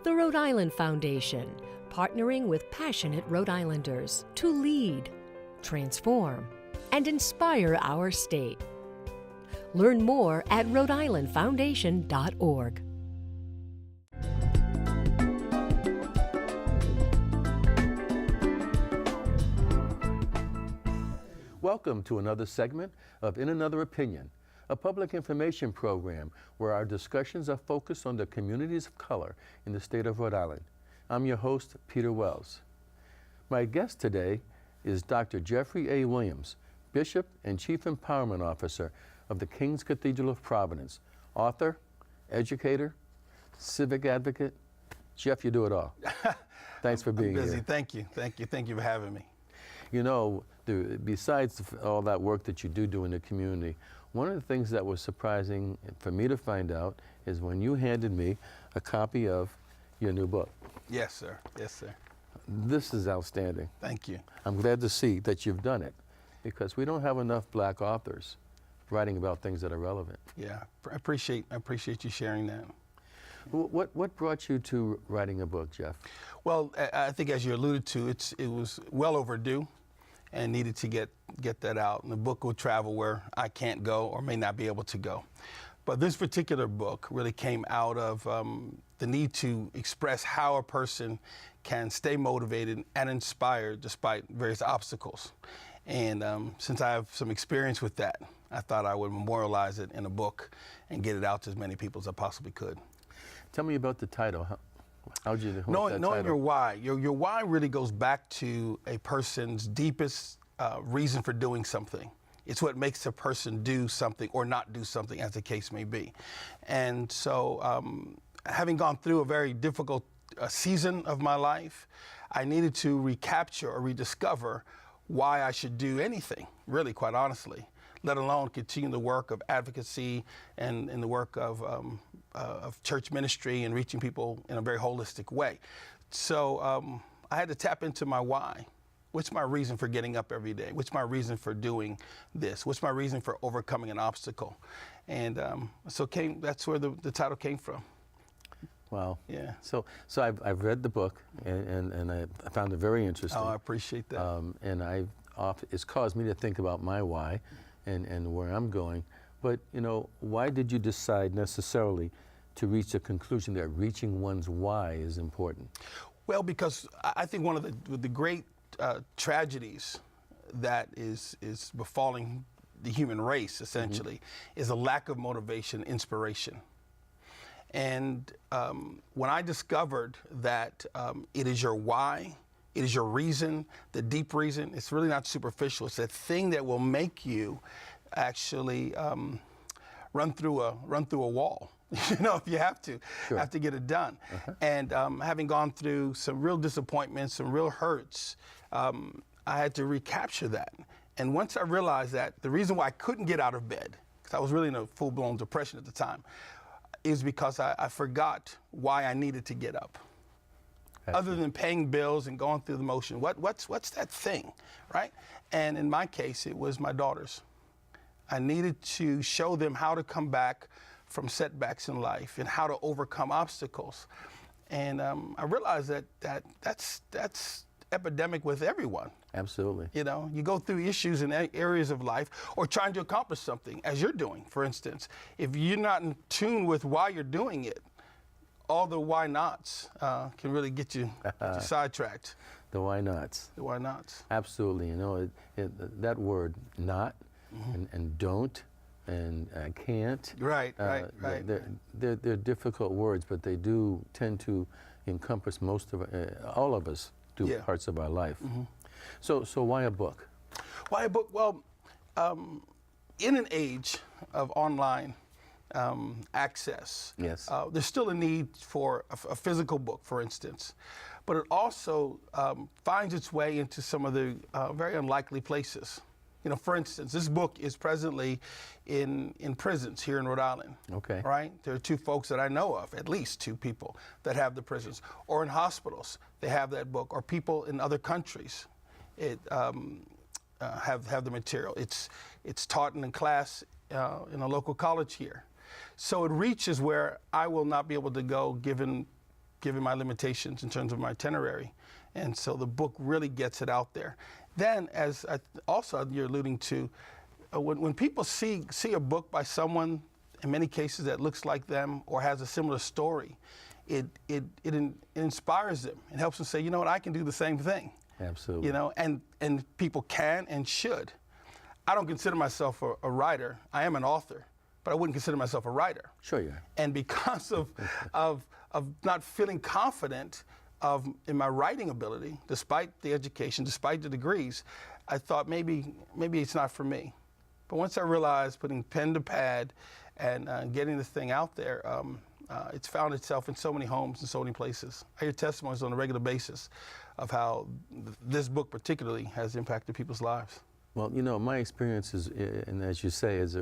The Rhode Island Foundation, partnering with passionate Rhode Islanders to lead, transform, and inspire our state. Learn more at rhodeislandfoundation.org. Welcome to another segment of In Another Opinion, a public information program where our discussions are focused on the communities of color in the state of Rhode Island. I'm your host, Peter Wells. My guest today is Dr. Jeffery A. Williams, Bishop and Chief Empowerment Officer of the King's Cathedral of Providence, author, educator, civic advocate. Jeff, you do it all. Thanks for being busy. here. Thank you for having me. You know, besides all that work that you do in the community, one of the things that was surprising for me to find out is when you handed me a copy of your new book. Yes, sir. Yes, sir. This is outstanding. Thank you. I'm glad to see that you've done it, because we don't have enough black authors writing about things that are relevant. Yeah, I appreciate you sharing that. What brought you to writing a book, Jeff? Well, I think as you alluded to, it was well overdue and needed to get that out. And the book will travel where I can't go or may not be able to go. But this particular book really came out of the need to express how a person can stay motivated and inspired despite various obstacles. And since I have some experience with that, I thought I would memorialize it in a book and get it out to as many people as I possibly could. Tell me about the title. How'd you knowing your why. Your why really goes back to a person's deepest reason for doing something. It's what makes a person do something or not do something, as the case may be. And so, having gone through a very difficult season of my life, I needed to recapture or rediscover why I should do anything, really, quite honestly, let alone continue the work of advocacy and the work of church ministry and reaching people in a very holistic way. So I had to tap into my why. What's my reason for getting up every day? What's my reason for doing this? What's my reason for overcoming an obstacle? And that's where the title came from. Wow. Yeah. So I've read the book and I found it very interesting. Oh, I appreciate that. And it's caused me to think about my why and where I'm going. But, you know, why did you decide necessarily to reach the conclusion that reaching one's why is important? Well, because I think one of the great tragedies that is befalling the human race, essentially, is a lack of motivation, inspiration. And when I discovered that it is your why, it is your reason, the deep reason, it's really not superficial. It's that thing that will make you actually run through a wall, you know, if you have to get it done. And having gone through some real disappointments, some real hurts, I had to recapture that. And once I realized that, the reason why I couldn't get out of bed, because I was really in a full-blown depression at the time, is because I forgot why I needed to get up. Other than paying bills and going through the motion, what's that thing, right? And in my case, it was my daughters. I needed to show them how to come back from setbacks in life and how to overcome obstacles. And I realized that's epidemic with everyone. Absolutely. You know, you go through issues in areas of life or trying to accomplish something, as you're doing, for instance. If you're not in tune with why you're doing it, all the why nots can really get you sidetracked. The why nots. The why nots. Absolutely. You know, that word, not, and don't, and can't. Right. They're difficult words, but they do tend to encompass all of us do parts of our life. So why a book? Why a book? Well, in an age of online access, there's still a need for a physical book, for instance, but it also finds its way into some of the very unlikely places. You know, for instance, this book is presently in prisons here in Rhode Island. Okay. Right? There are two folks that I know of, at least two people, that have the prisons. Or in hospitals, they have that book. Or people in other countries have the material. It's taught in a class in a local college here. So it reaches where I will not be able to go given given my limitations in terms of my itinerary. And so the book really gets it out there. Then, as also you're alluding to, when people see a book by someone, in many cases that looks like them or has a similar story, it inspires them. It helps them say, you know what, I can do the same thing. Absolutely. You know, and people can and should. I don't consider myself a writer. I am an author, but I wouldn't consider myself a writer. Sure you are. And because of not feeling confident in my writing ability, despite the education, despite the degrees, I thought maybe it's not for me. But once I realized putting pen to pad and getting this thing out there, it's found itself in so many homes and so many places. I hear testimonies on a regular basis of how this book particularly has impacted people's lives. Well, you know, my experience is, and as you say, as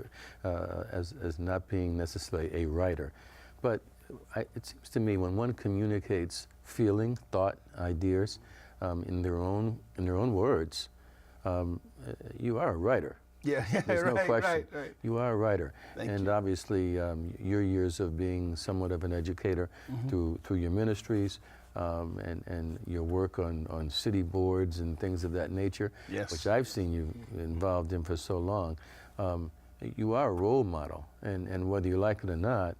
not being necessarily a writer, but it seems to me when one communicates feeling, thought, ideas in their own words, you are a writer. Yeah, There's no question. Right. You are a writer. Thank and you. Obviously, your years of being somewhat of an educator through your ministries and your work on city boards and things of that nature, Yes. which I've seen you involved in for so long, you are a role model. And whether you like it or not,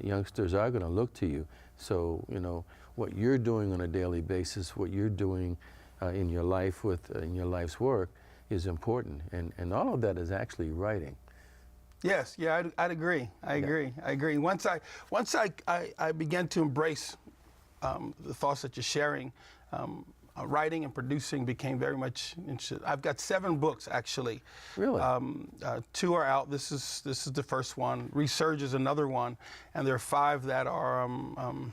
youngsters are going to look to you. So, you know, what you're doing on a daily basis, what you're doing in your life in your life's work is important. And all of that is actually writing. Yes, yeah, I'd agree. I agree. Once I began to embrace the thoughts that you're sharing, writing and producing became very much interested. I've got 7 books actually. Really? 2 are out. This is the first one. Resurge is another one, and there are 5 that are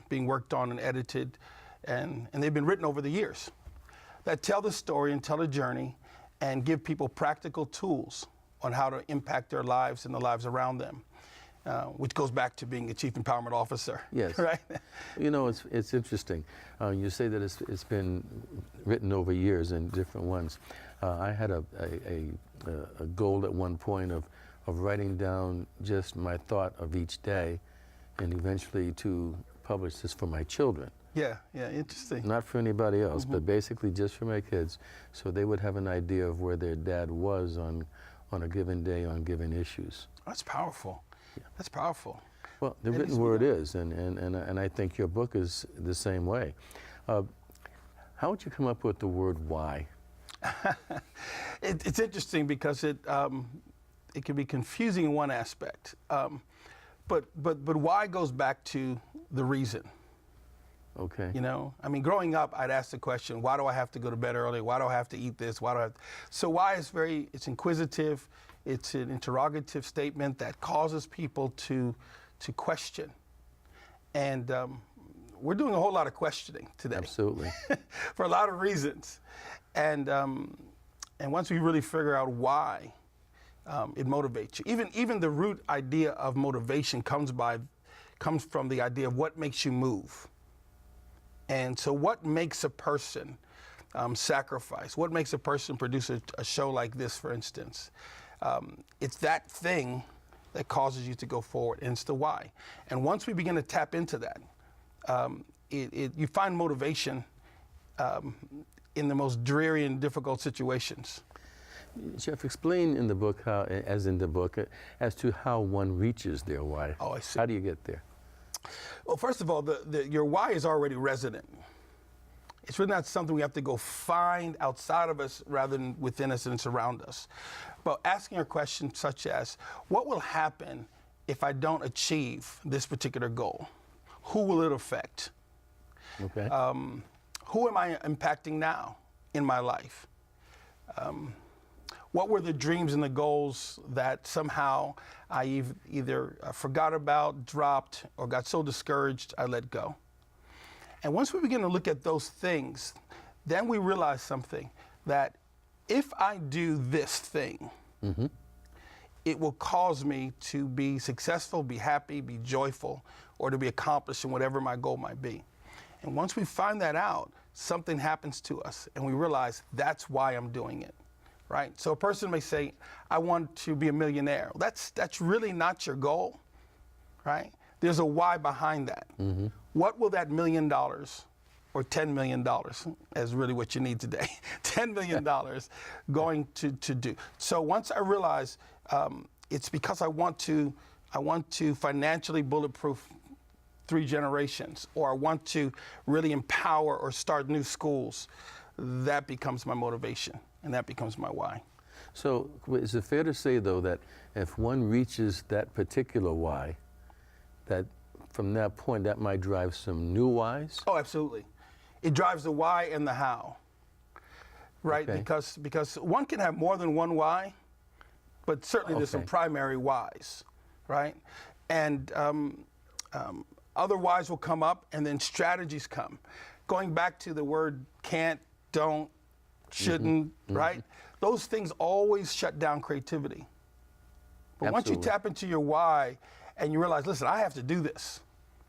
being worked on and edited, and they've been written over the years that tell the story and tell the journey and give people practical tools on how to impact their lives and the lives around them, which goes back to being a Chief Empowerment Officer. Yes. Right? You know, it's interesting. You say that it's been written over years in different ones. I had a goal at one point of writing down just my thought of each day and eventually to publish this for my children. Yeah, interesting. Not for anybody else, but basically just for my kids, so they would have an idea of where their dad was on a given day on given issues. That's powerful. Yeah. That's powerful. Well, the written word is, and I think your book is the same way. How would you come up with the word why? It's interesting because it can be confusing in one aspect, but why goes back to the reason. Okay. You know, I mean, growing up, I'd ask the question, why do I have to go to bed early? Why do I have to eat this? Why do I have to... So why is it's inquisitive. It's an interrogative statement that causes people to question. And we're doing a whole lot of questioning today. Absolutely. For a lot of reasons. And once we really figure out why, it motivates you. Even the root idea of motivation comes from the idea of what makes you move. And so what makes a person sacrifice? What makes a person produce a show like this, for instance? It's that thing that causes you to go forward, and it's the why. And once we begin to tap into that, you find motivation in the most dreary and difficult situations. Jeff, explain in the book as to how one reaches their why. Oh, I see. How do you get there? Well, first of all, your why is already resident. It's really not something we have to go find outside of us rather than within us and surround us. But asking a question such as, what will happen if I don't achieve this particular goal? Who will it affect? Okay. Who am I impacting now in my life? What were the dreams and the goals that somehow I either forgot about, dropped, or got so discouraged I let go? And once we begin to look at those things, then we realize something, that if I do this thing, it will cause me to be successful, be happy, be joyful, or to be accomplished in whatever my goal might be. And once we find that out, something happens to us, and we realize that's why I'm doing it. Right? So a person may say, I want to be a millionaire. That's really not your goal, right? there's a why behind that. What will that $1 million or $10 million, as really what you need today, $10 million going to do? So once I realized it's because I want to financially bulletproof 3 generations, or I want to really empower or start new schools, that becomes my motivation, and that becomes my why. So is it fair to say, though, that if one reaches that particular why, that from that point that might drive some new whys? Oh, absolutely. It drives the why and the how, right? Okay. Because one can have more than one why, but certainly there's some Okay. primary whys, right? And other whys will come up, and then strategies come. Going back to the word can't, don't, shouldn't, right? Those things always shut down creativity. But once you Absolutely. tap into your why and you realize, listen, I have to do this,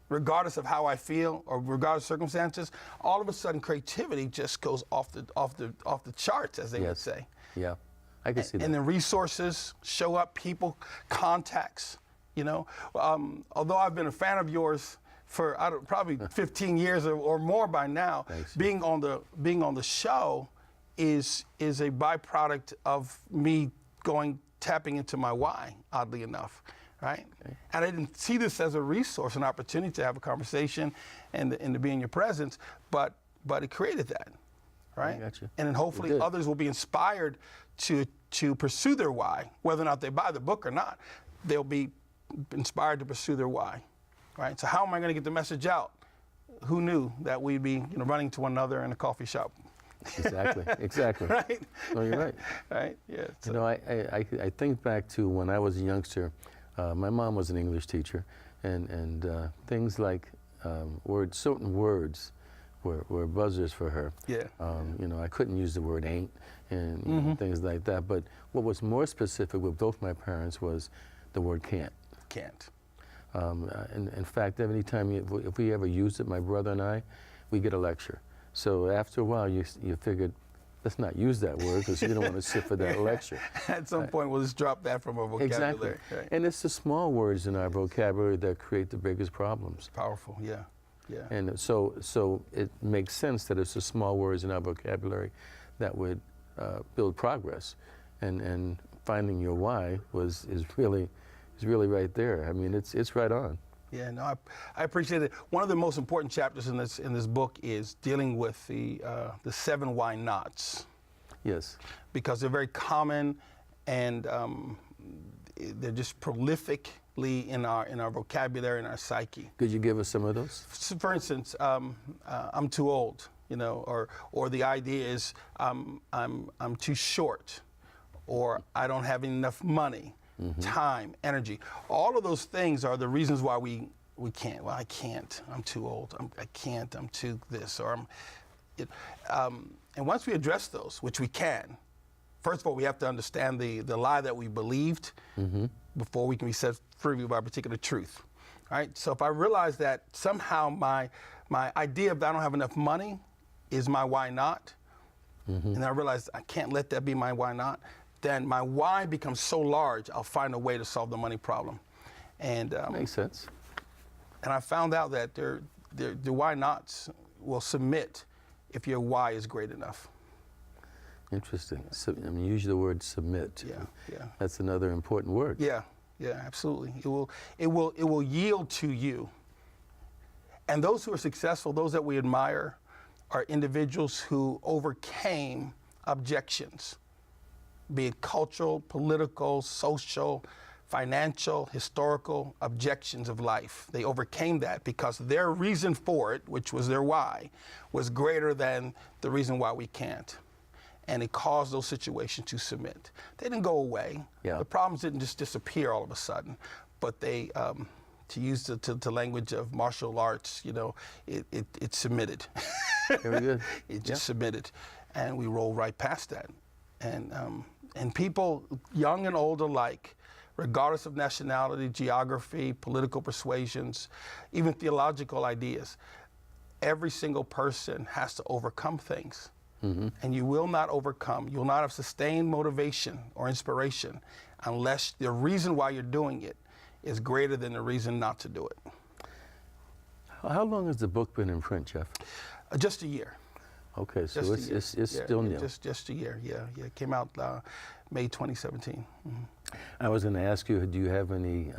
regardless of how I feel or regardless of circumstances, all of a sudden creativity just goes off the charts, as they would say. Yeah, I can see that. And then resources show up, people, contacts. You know, although I've been a fan of yours for probably 15 years or more by now, Thanks. being on the show is a byproduct of me tapping into my why, oddly enough, right? Okay. And I didn't see this as a resource, an opportunity to have a conversation and to be in your presence, but it created that, right? I got you. And then hopefully others will be inspired to pursue their why, whether or not they buy the book or not. They'll be inspired to pursue their why, right? So how am I going to get the message out? Who knew that we'd be running to one another in a coffee shop? Exactly. Right? No, you're right. Right? Yeah. You know, I think back to when I was a youngster. My mom was an English teacher, and things like certain words were buzzers for her. Yeah. You know, I couldn't use the word ain't and you know, things like that. But what was more specific with both my parents was the word can't. Can't. In fact, every time if we ever used it, my brother and I, we get a lecture. So after a while, you figured, let's not use that word because you don't want to sit for that lecture. At some point, we'll just drop that from our vocabulary. Exactly. Right? And it's the small words in our vocabulary that create the biggest problems. Powerful, yeah. Yeah. And so it makes sense that it's the small words in our vocabulary that would build progress. And finding your why is really right there. I mean, it's right on. Yeah, no, I appreciate it. One of the most important chapters in this book is dealing with the 7 why nots. Yes. Because they're very common, and they're just prolifically in our vocabulary, in our psyche. Could you give us some of those? So for instance, I'm too old, you know, or the idea is I'm too short, or I don't have enough money. Time, energy, all of those things are the reasons why we can't. Well, I can't. I'm too old. I can't. I'm too this. Or and once we address those, which we can, first of all, we have to understand the lie that we believed before we can be set free by a particular truth. All right. So if I realize that somehow my idea of I don't have enough money is my why not, and I realize I can't let that be my why not, then my why becomes so large, I'll find a way to solve the money problem. And Makes sense. And I found out that the why nots will submit if your why is great enough. Interesting. So, I mean, use the word submit. Yeah. That's another important word. Yeah, absolutely. It will yield to you. And those who are successful, those that we admire, are individuals who overcame objections, be it cultural, political, social, financial, historical objections of life. They overcame that because their reason for it, which was their why, was greater than the reason why we can't. And it caused those situations to submit. They didn't go away. Yeah. The problems didn't just disappear all of a sudden, but they, to use the language of martial arts, you know, it submitted. Very good. It just submitted, and we rolled right past that. And people, young and old alike, regardless of nationality, geography, political persuasions, even theological ideas, every single person has to overcome things. And you will not overcome, you will not have sustained motivation or inspiration unless the reason why you're doing it is greater than the reason not to do it. How long has the book been in print, Jeff? Just a year. Okay, so Just a year. it's still new. Just a year, yeah. It came out May 2017. Mm-hmm. I was going to ask you, do you have any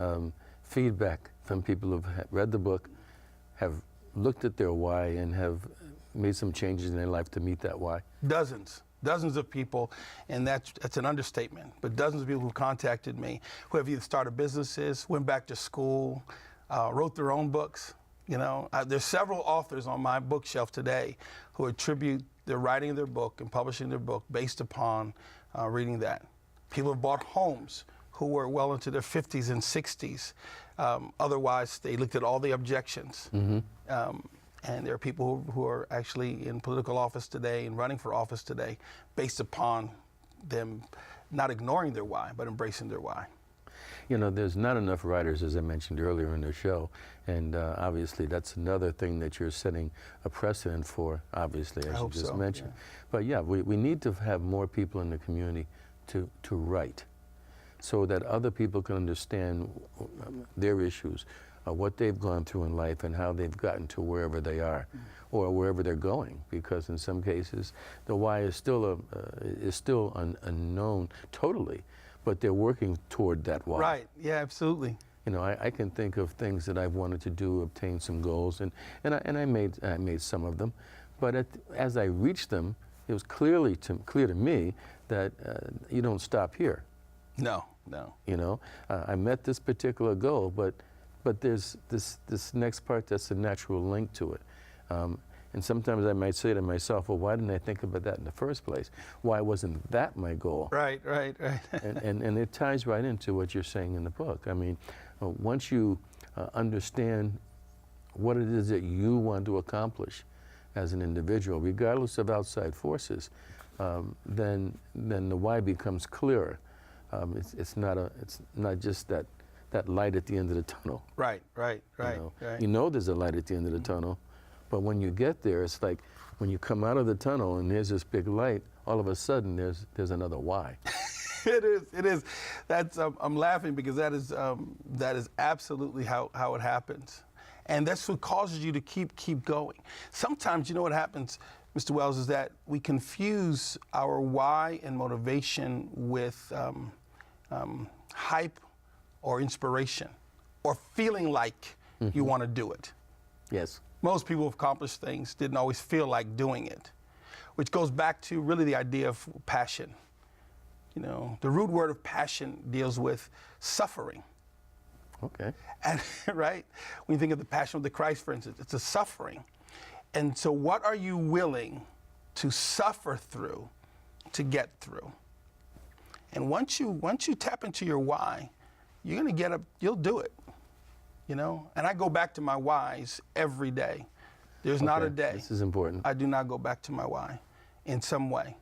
feedback from people who've read the book, have looked at their why, and have made some changes in their life to meet that why? Dozens of people, and that's an understatement, but dozens of people who contacted me who have either started businesses, went back to school, wrote their own books. You know, there's several authors on my bookshelf today who attribute their writing of their book and publishing their book based upon reading that. People have bought homes who were well into their 50s and 60s. Otherwise, they looked at all the objections. Mm-hmm. And there are people who are actually in political office today and running for office today based upon them not ignoring their why, but embracing their why. You know, there's not enough writers, as I mentioned earlier in the show, and obviously that's another thing that you're setting a precedent for, obviously, as you just mentioned. Yeah. But yeah, we need to have more people in the community to write so that other people can understand their issues, what they've gone through in life and how they've gotten to wherever they are or wherever they're going, because in some cases the why is still unknown totally, but they're working toward that why. Right, yeah, absolutely. You know, I can think of things that I've wanted to do, obtain some goals, and I made some of them, but as I reached them, it was clear to me that you don't stop here. No. You know, I met this particular goal, but there's this next part that's a natural link to it. And sometimes I might say to myself, well, why didn't I think about that in the first place? Why wasn't that my goal? Right. and it ties right into what you're saying in the book. I mean, once you understand what it is that you want to accomplish as an individual, regardless of outside forces, then the why becomes clearer. It's not just that light at the end of the tunnel. Right. You know there's a light at the end of the tunnel, but when you get there, it's like when you come out of the tunnel and there's this big light, all of a sudden there's another why. It is. That's I'm laughing because that is absolutely how it happens, and that's what causes you to keep going. Sometimes, you know what happens, Mr. Wells, is that we confuse our why and motivation with hype or inspiration or feeling like you want to do it. Yes. Most people who accomplished things didn't always feel like doing it, which goes back to really the idea of passion. You know, the root word of passion deals with suffering. Okay. And right, when you think of the Passion of the Christ, for instance, it's a suffering. And so what are you willing to suffer through to get through? And once you tap into your why, you're going to get up, you'll do it. You know, and I go back to my whys every day. There's not a day. This is important. I do not go back to my why in some way.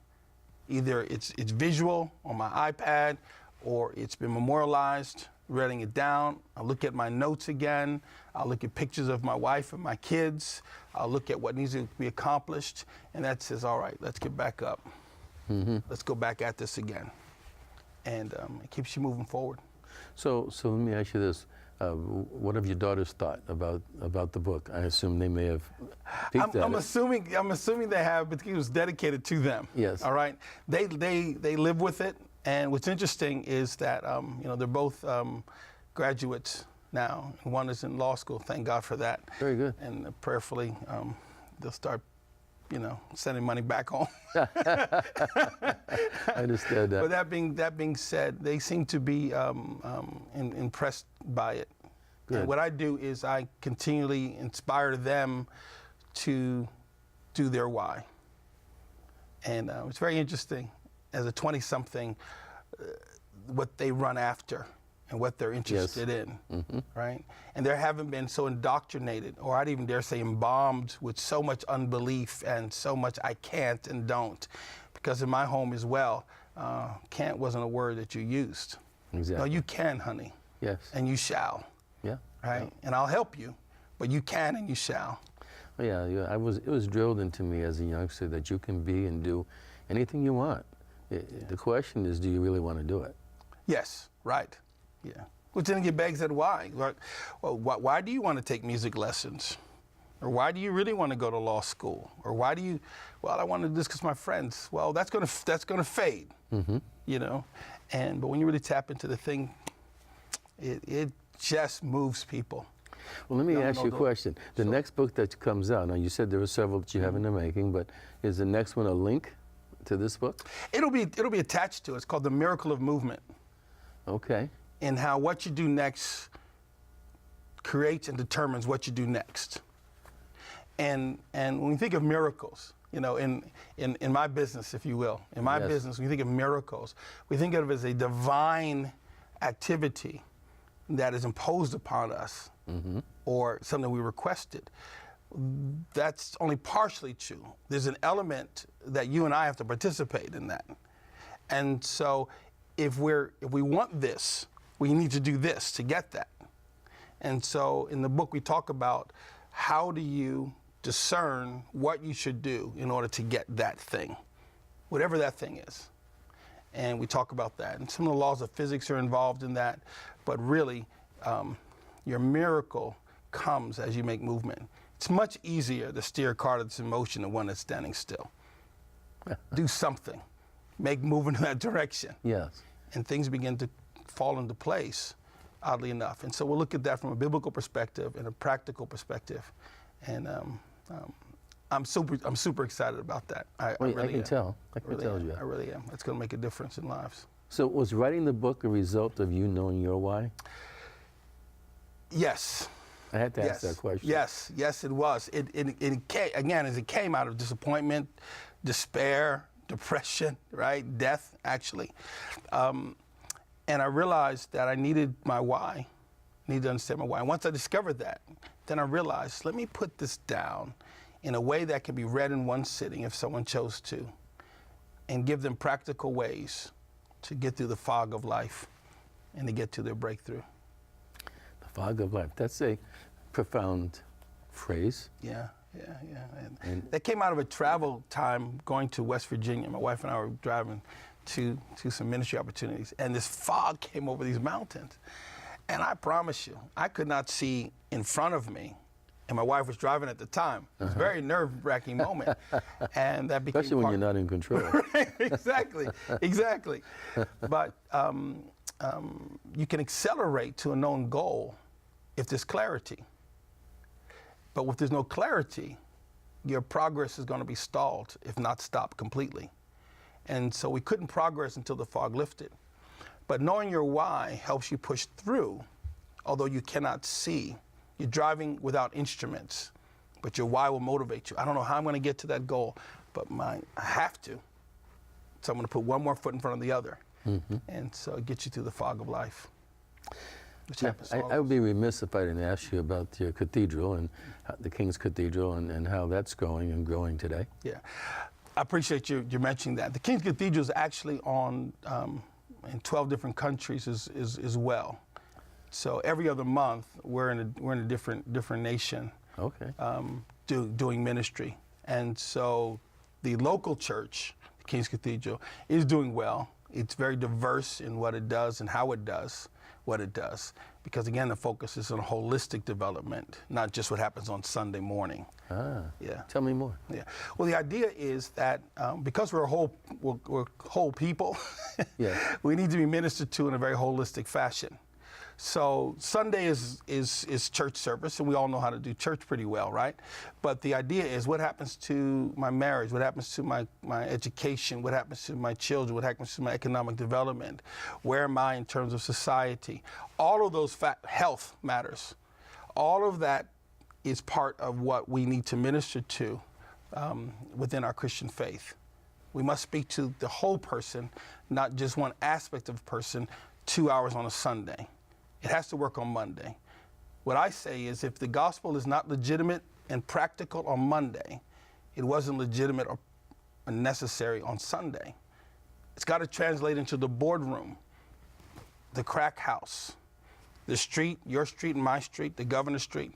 Either it's visual on my iPad, or it's been memorialized, writing it down. I'll look at my notes again. I'll look at pictures of my wife and my kids. I'll look at what needs to be accomplished, and that says, all right, let's get back up. Mm-hmm. Let's go back at this again. And it keeps you moving forward. So let me ask you this. What have your daughters thought about the book? I assume they may have peeked at I'm assuming they have, but it was dedicated to them. Yes. All right. They live with it, and what's interesting is that you know, they're both graduates now. One is in law school. Thank God for that. Very good. And prayerfully, they'll start, you know, sending money back home. I understand that. But that being said, they seem to be impressed by it. Good. And what I do is I continually inspire them to do their why. And it's very interesting, as a 20-something, what they run after and what they're interested in, right? And they haven't been so indoctrinated, or I'd even dare say embalmed with so much unbelief and so much I can't and don't. Because in my home as well, can't wasn't a word that you used. Exactly. No, you can, honey. Yes. And you shall. Yeah. Right? Yeah. And I'll help you, but you can and you shall. Yeah, it was drilled into me as a youngster that you can be and do anything you want. The question is, do you really want to do it? Yes, right. Yeah. Which then it begs at why. Well, why do you want to take music lessons? Or why do you really want to go to law school? Or why do you, well, I want to do this because my friends. Well, that's gonna fade, you know. But when you really tap into the thing, it just moves people. Well, let me ask you a question. The next book that comes out, now you said there were several that you have in the making, but is the next one a link to this book? It'll be attached to it. It's called The Miracle of Movement. Okay. And how what you do next creates and determines what you do next. And when we think of miracles, you know, in my business, if you will, in my business, when we think of miracles, we think of it as a divine activity that is imposed upon us or something we requested. That's only partially true. There's an element that you and I have to participate in that. And so if we want this, we need to do this to get that. And so in the book we talk about how do you discern what you should do in order to get that thing, whatever that thing is. And we talk about that. And some of the laws of physics are involved in that, but really your miracle comes as you make movement. It's much easier to steer a car that's in motion than one that's standing still. Do something, make movement in that direction. Yes. And things begin to fall into place, oddly enough. And so we'll look at that from a biblical perspective and a practical perspective. And I'm super excited about that. I really can tell. I can tell you. I really am. It's going to make a difference in lives. So was writing the book a result of you knowing your why? Yes. I had to ask that question. Yes, it was. It came, again, as it came out of disappointment, despair, depression, right? Death, actually. And I realized that I needed my why. I needed to understand my why. And once I discovered that, then I realized, let me put this down in a way that can be read in one sitting if someone chose to, and give them practical ways to get through the fog of life and to get to their breakthrough. The fog of life. That's a profound phrase. Yeah. And that came out of a travel time going to West Virginia. My wife and I were driving to some ministry opportunities, and this fog came over these mountains. And I promise you, I could not see in front of me, and my wife was driving at the time. It was a very nerve-wracking moment. And that became especially when you're not in control. Right, exactly. But you can accelerate to a known goal if there's clarity. But if there's no clarity, your progress is going to be stalled, if not stopped completely. And so we couldn't progress until the fog lifted. But knowing your why helps you push through, although you cannot see. You're driving without instruments, but your why will motivate you. I don't know how I'm going to get to that goal, but I have to. So I'm going to put one more foot in front of the other. And so it gets you through the fog of life. Which happens to all of us. I would be remiss if I didn't ask you about your cathedral and the King's Cathedral and how that's going and growing today. Yeah, I appreciate you mentioning that. The King's Cathedral is actually on in 12 different countries as well. So every other month we're in a different nation. Okay. Doing ministry, and so the local church, the King's Cathedral, is doing well. It's very diverse in what it does and how it does what it does, because again, the focus is on holistic development, not just what happens on Sunday morning. Yeah. Tell me more. Yeah. Well, the idea is that because we're whole people, we need to be ministered to in a very holistic fashion. So Sunday is church service, and we all know how to do church pretty well, right? But the idea is, what happens to my marriage? What happens to my education? What happens to my children? What happens to my economic development? Where am I in terms of society? All of those health matters. All of that is part of what we need to minister to within our Christian faith. We must speak to the whole person, not just one aspect of a person, 2 hours on a Sunday. It has to work on Monday. What I say is, if the gospel is not legitimate and practical on Monday, it wasn't legitimate or necessary on Sunday. It's got to translate into the boardroom, the crack house, the street, your street and my street, the governor's street.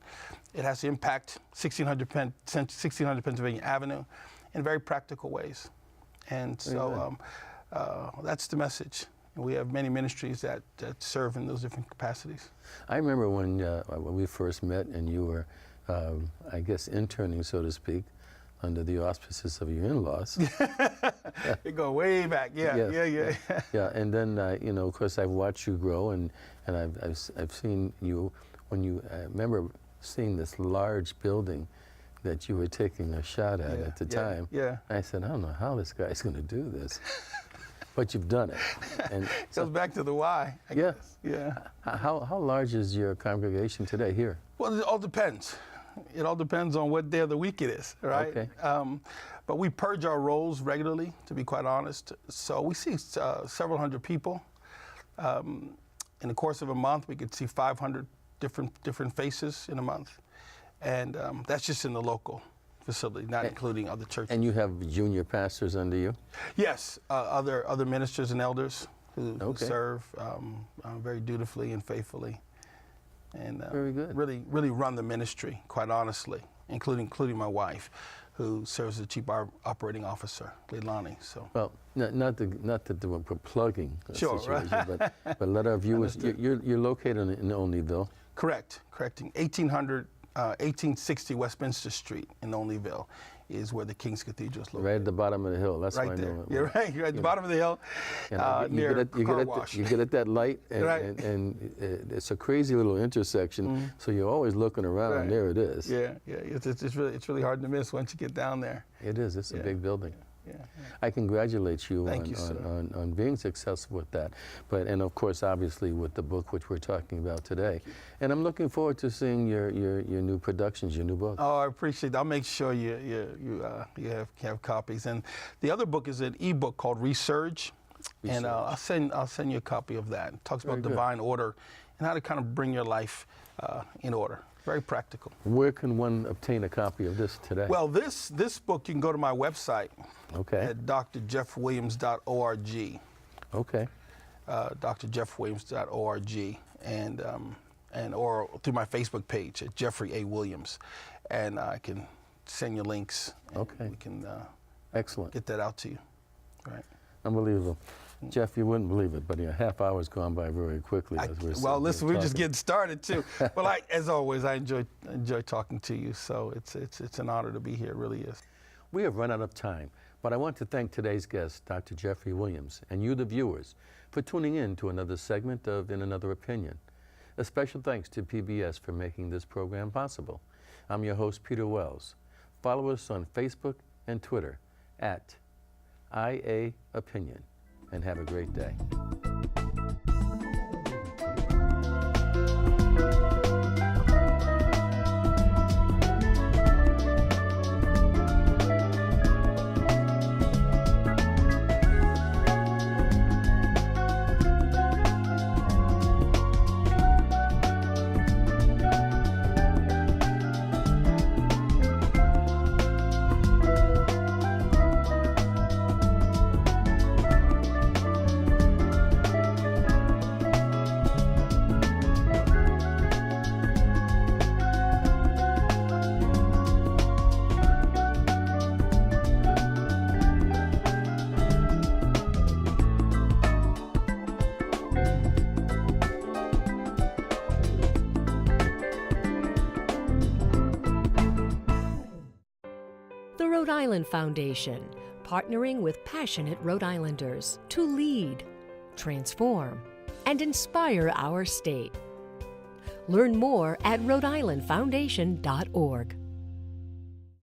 It has to impact 1600 Pennsylvania Avenue in very practical ways. And so that's the message. We have many ministries that serve in those different capacities. I remember when we first met, and you were I guess, interning, so to speak, under the auspices of your in-laws. It go way back. Yeah, Yes. Yeah, and then, you know, of course, I've watched you grow, and I've seen you, when you, I remember seeing this large building that you were taking a shot at the time. Yeah. I said, I don't know how this guy's going to do this. But you've done it. And It goes back to the why, I yeah. guess. Yeah. How large is your congregation today here? Well, it all depends. It all depends on what day of the week it is, right? Okay. But we purge our roles regularly, to be quite honest. So we see several hundred people. In the course of a month, we could see 500 different faces in a month. And that's just in the local facility, not including other churches. And you have junior pastors under you? Yes, other ministers and elders who serve very dutifully and faithfully. And very good. Really run the ministry, quite honestly, including my wife, who serves as the chief operating officer, Leilani. So. Well, not that we're plugging the Sure, situation, right. but let our viewers. You're located in Olneyville. Correcting 1860 Westminster Street in Olneyville is where the King's Cathedral is located. Right at the bottom of the hill. That's right why I there. know it. You're right. You're at the bottom of the hill, near car wash. You get at that light, and, Right. and it's a crazy little intersection. So you're always looking around, and there it is. Yeah. It's really hard to miss once you get down there. It is. It's a big building. Yeah. I congratulate you, Thank you, sir. on being successful with that. And of course, obviously, with the book which we're talking about today. And I'm looking forward to seeing your new productions, your new book. Oh, I appreciate that. I'll make sure you have copies. And the other book is an ebook called Resurge. And I'll send you a copy of that. It talks about divine order and how to kind of bring your life in order. Very practical. Where can one obtain a copy of this today? Well, this book, you can go to my website at drjeffwilliams.org. Okay. drjeffwilliams.org, and or through my Facebook page at Jeffery A. Williams, and I can send you links. And we can excellent. Get that out to you. Right. Unbelievable. Jeff, you wouldn't believe it, but a half hour's gone by very quickly. Well, listen, we're just getting started too. Well, as always, I enjoy talking to you. So it's an honor to be here. It really is. We have run out of time, but I want to thank today's guest, Dr. Jeffery Williams, and you, the viewers, for tuning in to another segment of In Another Opinion. A special thanks to PBS for making this program possible. I'm your host, Peter Wells. Follow us on Facebook and Twitter at IA Opinion. And have a great day. The Rhode Island Foundation, partnering with passionate Rhode Islanders to lead, transform, and inspire our state. Learn more at rhodeislandfoundation.org.